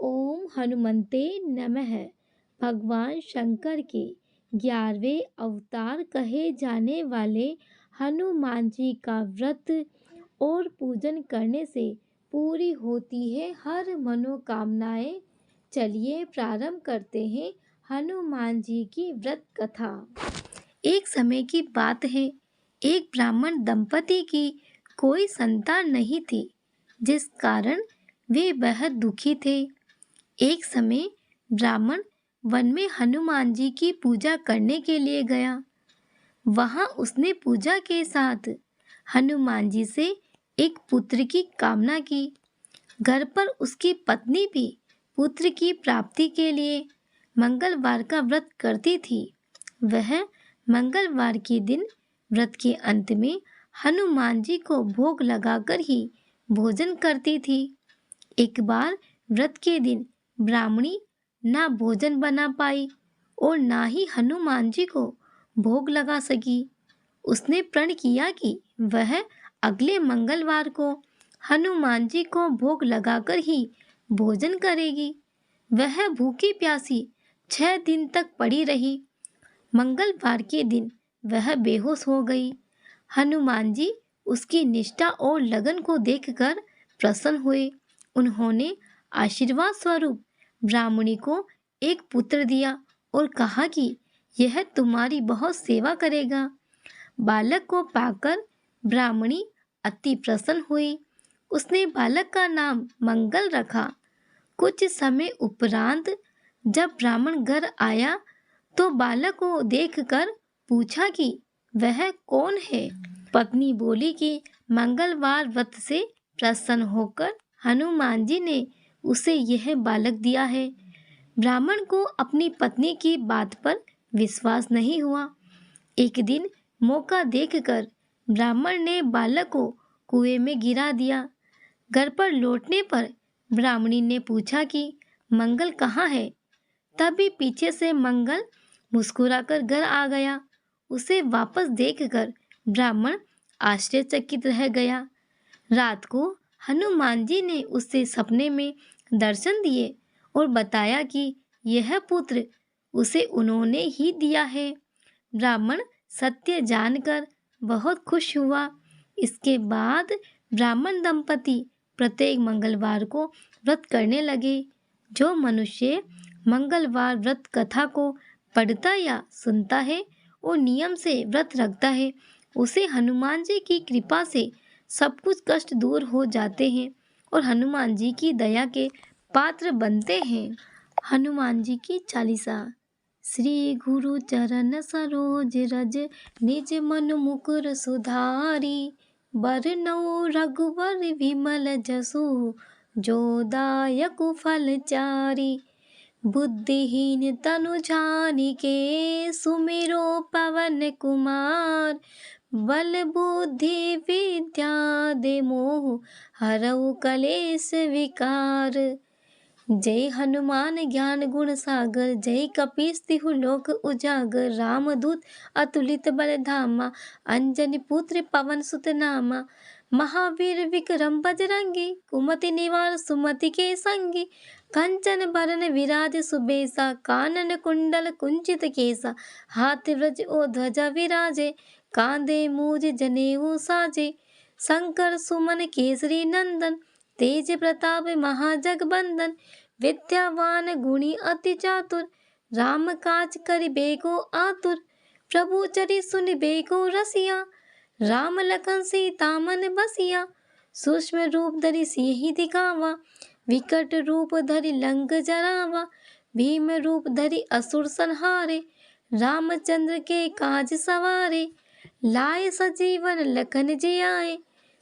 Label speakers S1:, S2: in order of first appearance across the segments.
S1: ओम हनुमते नमः। भगवान शंकर के 11वें अवतार कहे जाने वाले हनुमान जी का व्रत और पूजन करने से पूरी होती है हर मनोकामनाएं। चलिए प्रारंभ करते हैं हनुमान जी की व्रत कथा। एक समय की बात है, एक ब्राह्मण दंपति की कोई संतान नहीं थी, जिस कारण वे बेहद दुखी थे। एक समय ब्राह्मण वन में हनुमान जी की पूजा करने के लिए गया। वहां उसने पूजा के साथ हनुमान जी से एक पुत्र की कामना की। घर पर उसकी पत्नी भी पुत्र की प्राप्ति के लिए मंगलवार का व्रत करती थी। वह मंगलवार के दिन व्रत के अंत में हनुमान जी को भोग लगाकर ही भोजन करती थी। एक बार व्रत के दिन ब्राह्मणी ना भोजन बना पाई और ना ही हनुमान जी को भोग लगा सकी। उसने प्रण किया कि वह अगले मंगलवार को हनुमान जी को भोग लगाकर ही भोजन करेगी। वह भूखी प्यासी 6 दिन तक पड़ी रही। मंगलवार के दिन वह बेहोश हो गई। हनुमान जी उसकी निष्ठा और लगन को देखकर प्रसन्न हुए। उन्होंने आशीर्वाद स्वरूप ब्राह्मणी को एक पुत्र दिया और कहा कि यह तुम्हारी बहुत सेवा करेगा। बालक को पाकर ब्राह्मणी अति प्रसन्न हुई। उसने बालक का नाम मंगल रखा। कुछ समय उपरांत जब ब्राह्मण घर आया तो बालक को देखकर पूछा कि वह कौन है। पत्नी बोली कि मंगलवार व्रत से प्रसन्न होकर हनुमान जी ने उसे यह बालक दिया है। ब्राह्मण को अपनी पत्नी की बात पर विश्वास नहीं हुआ। एक दिन मौका देखकर ब्राह्मण ने बालक को कुएं में गिरा दिया। घर पर लौटने पर ब्राह्मणी ने पूछा कि मंगल कहाँ है। तभी पीछे से मंगल मुस्कुराकर घर आ गया। उसे वापस देखकर ब्राह्मण आश्चर्यचकित रह गया। रात को हनुमान जी ने उससे सपने में दर्शन दिए और बताया कि यह पुत्र उसे उन्होंने ही दिया है। ब्राह्मण सत्य जानकर बहुत खुश हुआ। इसके बाद ब्राह्मण दंपति प्रत्येक मंगलवार को व्रत करने लगे। जो मनुष्य मंगलवार व्रत कथा को पढ़ता या सुनता है और नियम से व्रत रखता है, उसे हनुमान जी की कृपा से सब कुछ कष्ट दूर हो जाते हैं और हनुमान जी की दया के पात्र बनते हैं। हनुमान जी की चालीसा। श्री गुरु चरण सरोज रज निज मन मुकुर सुधारी। बरनउँ रघुवर विमल जसु जो दायक फलचारी। बुद्धिहीन तनु जानिके सुमिरो पवन कुमार। बल बुद्धि विद्या दे मोह हरऊ कलेश विकार। जय हनुमान ज्ञान गुण सागर। जय कपीस तिहु लोक उजागर। रामदूत अतुलित बल धामा। अंजनी पुत्र पवन सुत नामा। महावीर विक्रम बजरंगी। कुमति निवार सुमति के संगी। कंचन बरन विराज सुबेसा। कानन कुंडल कुंचित केसा। हाथ व्रज ओ ध्वजा विराजे। कांधे मूज जनेऊ साजे। शंकर सुमन केसरी नंदन। तेज प्रताप महाजगबंदन। विद्यावान गुणी अति चातुर। राम काज करिबेको आतुर। प्रभु चरि सुनिबेको रसिया। राम लखन सीता मन बसिया। सूक्ष्म रूप धरि सिंहि दिखावा। विकट रूप धरि लंक जरावा। भीम रूप धरि असुर संहारे। रामचंद्र के काज सवारे। लाए सजीवन लखन जियाए।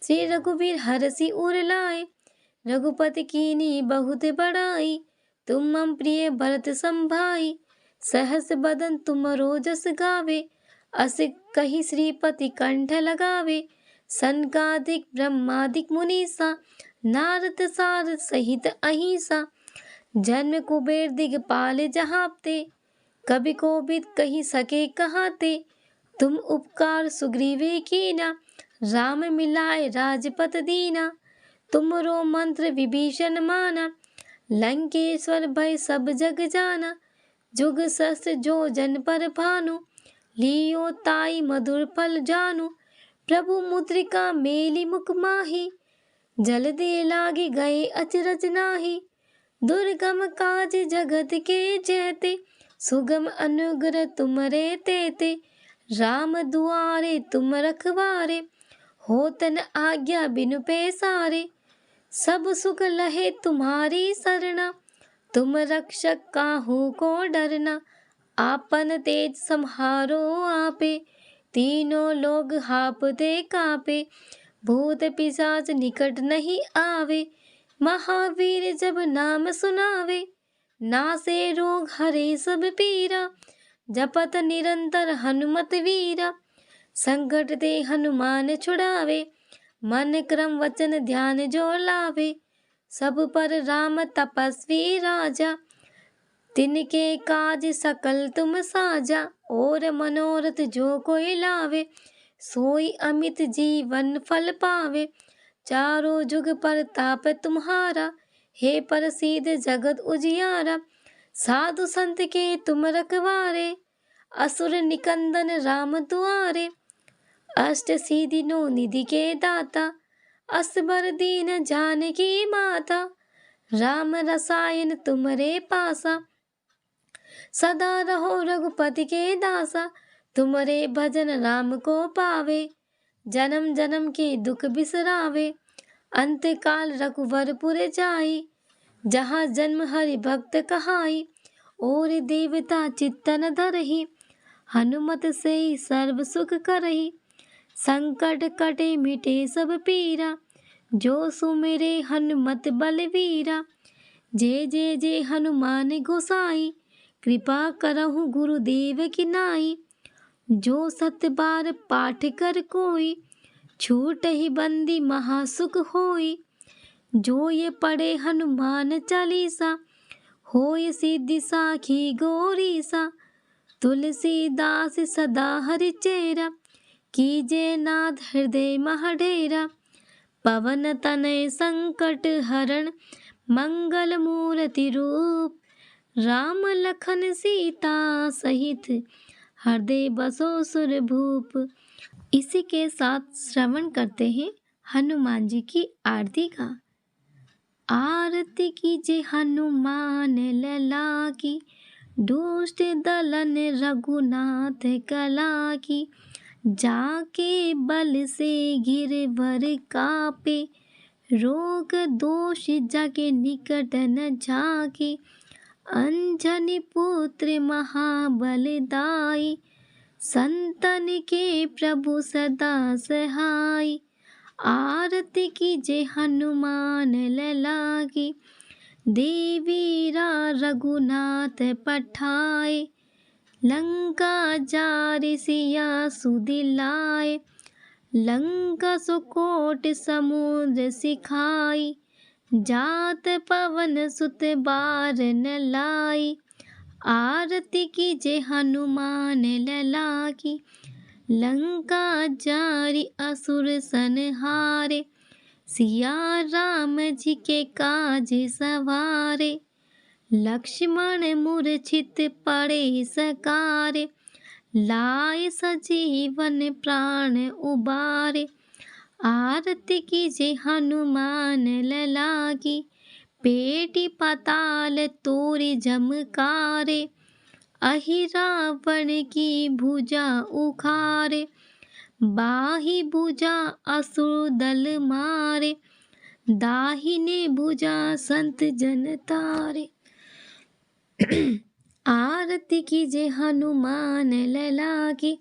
S1: श्री रघुवीर हरषि उर लाए। रघुपति कीन्ही बहुत बड़ाई। तुम मम प्रिय भरत सम भाई। सहस बदन तुमरो जस गावे। अस कहि श्रीपति कंठ लगावे। सनकादिक ब्रह्मादिक मुनीसा। नारद सारद सहित अहिंसा। जन्म कुबेर दिगपाल जहांते। कवि कोविद कहि सके कहाते। तुम उपकार सुग्रीवे कीना। राम मिलाए राजपत दीना। तुमरो मंत्र विभीषण माना। लंकेश्वर भय सब जग जाना, जुग सहस्त्र जो जन पर भानु। लियो ताई मधुर फल जानू, प्रभु मुद्रिका मेली मुख माही। जल दे लागे गए अचरज नाही, दुर्गम काज जगत के जेते। सुगम अनुग्रह तुमरे तेते, राम दुआरे तुम रखवारे। होतन आज्ञा बिनु पैसारे, सब सुख लहे तुम्हारी सरना। तुम रक्षक काहू को डरना, आपन तेज सम्हारो आपे। तीनों लोग हापते कापे, भूत पिशाच निकट नहीं आवे। महावीर जब नाम सुनावे, नासे रोग हरे सब पीरा। जपत निरंतर हनुमत वीरा, संकट ते हनुमान छुड़ावे। मन क्रम वचन ध्यान जो लावे, सब पर राम तपस्वी राजा। तिनके काज सकल तुम साजा, और मनोरथ जो कोई लावे। सोई अमित जीवन फल पावे, चारों जुग परताप तुम्हारा। हे प्रसिद्ध जगत उजियारा, साधु संत के तुम रखवारे। असुर निकंदन राम दुआरे, अष्ट सिद्धि नौ निधि के दाता। असबर दीन जानकी माता, राम रसायन तुमरे पासा। सदा रहो रघुपति के दासा, तुमरे भजन राम को पावे। जन्म जन्म के दुख बिसरावे, अंत काल रघुवरपुर जाई। जहाँ जन्म हरि भक्त कहाई, और देवता चित्तन धरहि। हनुमत से सर्व सुख करहि, संकट कटे मिटे सब पीरा। जो सुमिरे हनुमत बलवीरा, जय जय जय हनुमान गोसाई। कृपा करहु गुरुदेव की नाई, जो सत बार पाठ कर कोई। छूट ही बंदी महासुख होई, जो ये पढ़े हनुमान चालीसा। होय सिद्धि साखी गौरीसा, तुलसीदास सदा हरि चेरा। कीजे नाथ हृदय महडेरा, पवन तनय संकट हरण। मंगल मूर्ति रूप, राम लखन सीता सहित। हृदय बसो सुर भूप। इसी के साथ श्रवण करते हैं हनुमान जी की आरती का। आरती कीजिए हनुमान लला की, दुष्ट दलन रघुनाथ कला की। जाके बल से गिरवर कापे, रोग दोष जाके निकट न झाके। अंजनी पुत्र महाबलदाई, संतन के प्रभु सदा सहाय। आरती कीजिए हनुमान लला की, देवीरा रघुनाथ पठाए। लंका जारि सिया सुदिलाए, लंका सुकोट समुद्र सिखाई। जात पवन सुत बार न लाई, आरती कीजिए हनुमान लला की। लंका जारि असुर संहारे, सिया राम जी के काज सवारे। लक्ष्मण मूर्छित पड़े सकारे, लाए सजीवन प्राण उबारे। आरती कीजिए हनुमान लला की, पेटी पाताल तोड़ झमकारे। अहि रावण की भुजा उखारे, बाही भुजा असुर दल मारे। दाहिने भुजा संत जन तारे। आरती कीजिए हनुमान लला की,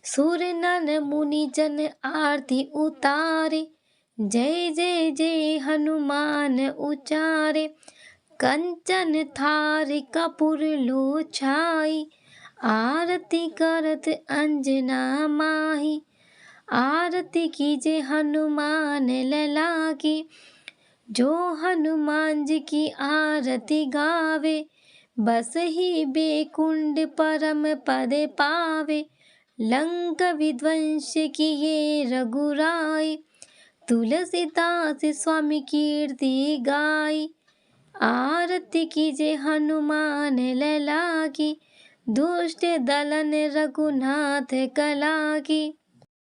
S1: सुर नर मुनि जन आरती उतारे। जय जय जय हनुमान उचारे, कंचन थार कपूर लो छाई। आरती करत अंजना माही, आरती कीजिए हनुमान लला की। जो हनुमान जी की आरती गावे, बस ही बेकुंड परम पद पावे। लंक विध्वंस किए रघुराई, तुलसीदास स्वामी कीर्ति गाई। आरती कीजे हनुमान लैला की, दुष्ट दलन रघुनाथ कला की।